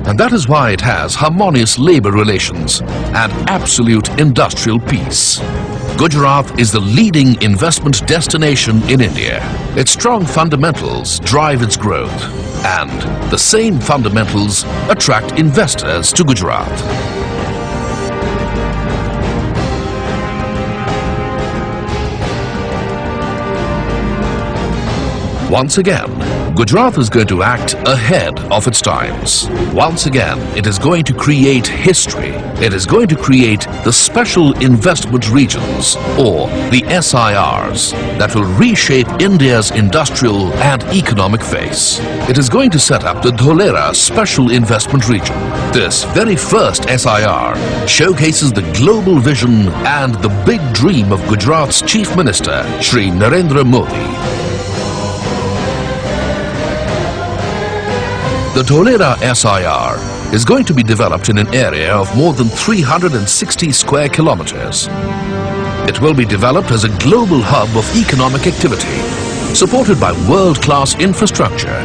And that is why it has harmonious labor relations and absolute industrial peace. Gujarat is the leading investment destination in India. Its strong fundamentals drive its growth, and the same fundamentals attract investors to Gujarat. Once again, Gujarat is going to act ahead of its times. Once again, it is going to create history. It is going to create the Special Investment Regions, or the SIRs, that will reshape India's industrial and economic face. It is going to set up the Dholera Special Investment Region. This very first SIR showcases the global vision and the big dream of Gujarat's Chief Minister, Shri Narendra Modi. The Dholera SIR is going to be developed in an area of more than 360 square kilometers. It will be developed as a global hub of economic activity, supported by world-class infrastructure,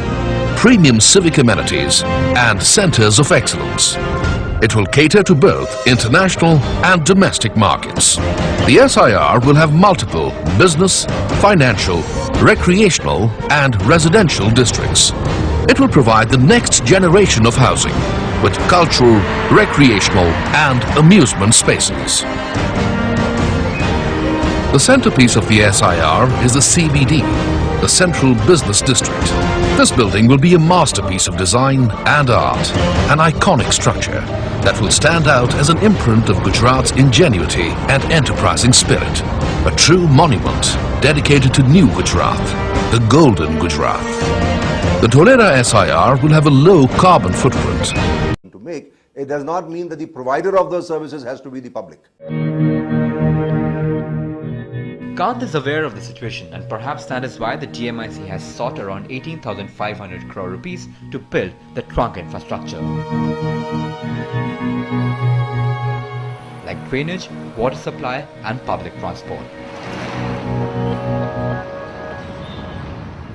premium civic amenities, and centers of excellence. It will cater to both international and domestic markets. The SIR will have multiple business, financial, recreational, and residential districts. It will provide the next generation of housing with cultural, recreational and amusement spaces. The centerpiece of the SIR is the CBD, the Central Business District. This building will be a masterpiece of design and art, an iconic structure that will stand out as an imprint of Gujarat's ingenuity and enterprising spirit. A true monument dedicated to New Gujarat, the Golden Gujarat. The Dholera SIR will have a low carbon footprint. To make, it does not mean that the provider of those services has to be the public. Kant is aware of the situation, and perhaps that is why the DMIC has sought around 18,500 crore rupees to build the trunk infrastructure. Like drainage, water supply and public transport.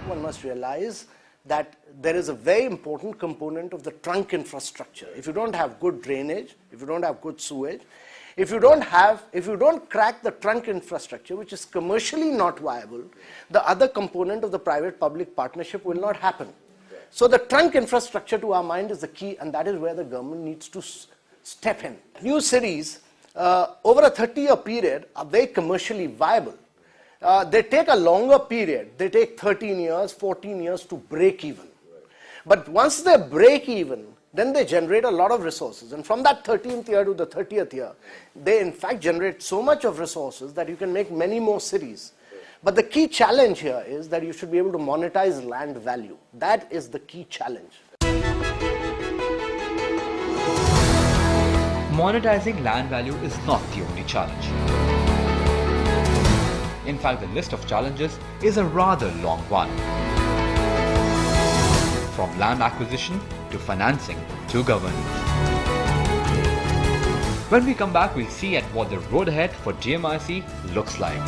One must realize that there is a very important component of the trunk infrastructure. If you don't have good drainage, if you don't have good sewage, if you don't crack the trunk infrastructure, which is commercially not viable, the other component of the private-public partnership will not happen. So the trunk infrastructure, to our mind, is the key, and that is where the government needs to step in. New cities, over a 30-year period, are very commercially viable. They take a longer period. They take 13 years, 14 years to break even. But once they break even, then they generate a lot of resources. And from that 13th year to the 30th year, they in fact generate so much of resources that you can make many more cities. But the key challenge here is that you should be able to monetize land value. That is the key challenge. Monetizing land value is not the only challenge. In fact, the list of challenges is a rather long one. From land acquisition to financing to governance. When we come back, we'll see at what the road ahead for DMIC looks like.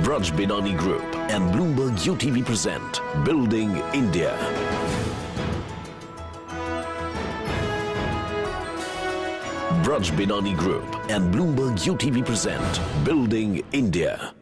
Braj Binani Group and Bloomberg UTV present Building India. Braj Binani Group and Bloomberg UTV present Building India.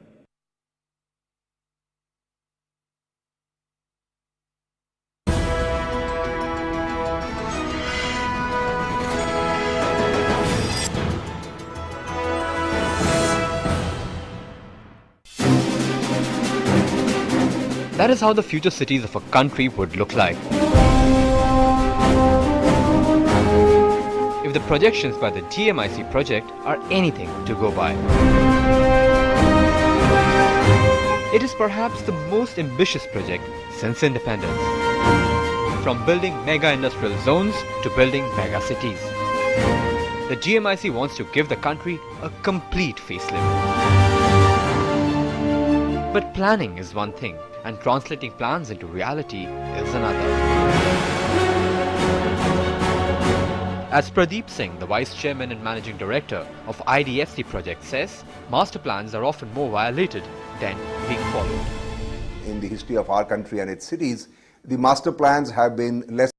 That is how the future cities of a country would look like. If the projections by the DMIC project are anything to go by. It is perhaps the most ambitious project since independence. From building mega industrial zones to building mega cities. The DMIC wants to give the country a complete facelift. But planning is one thing, and translating plans into reality is another. As Pradeep Singh, the Vice Chairman and Managing Director of IDFC project says, master plans are often more violated than being followed. In the history of our country and its cities, The master plans have been less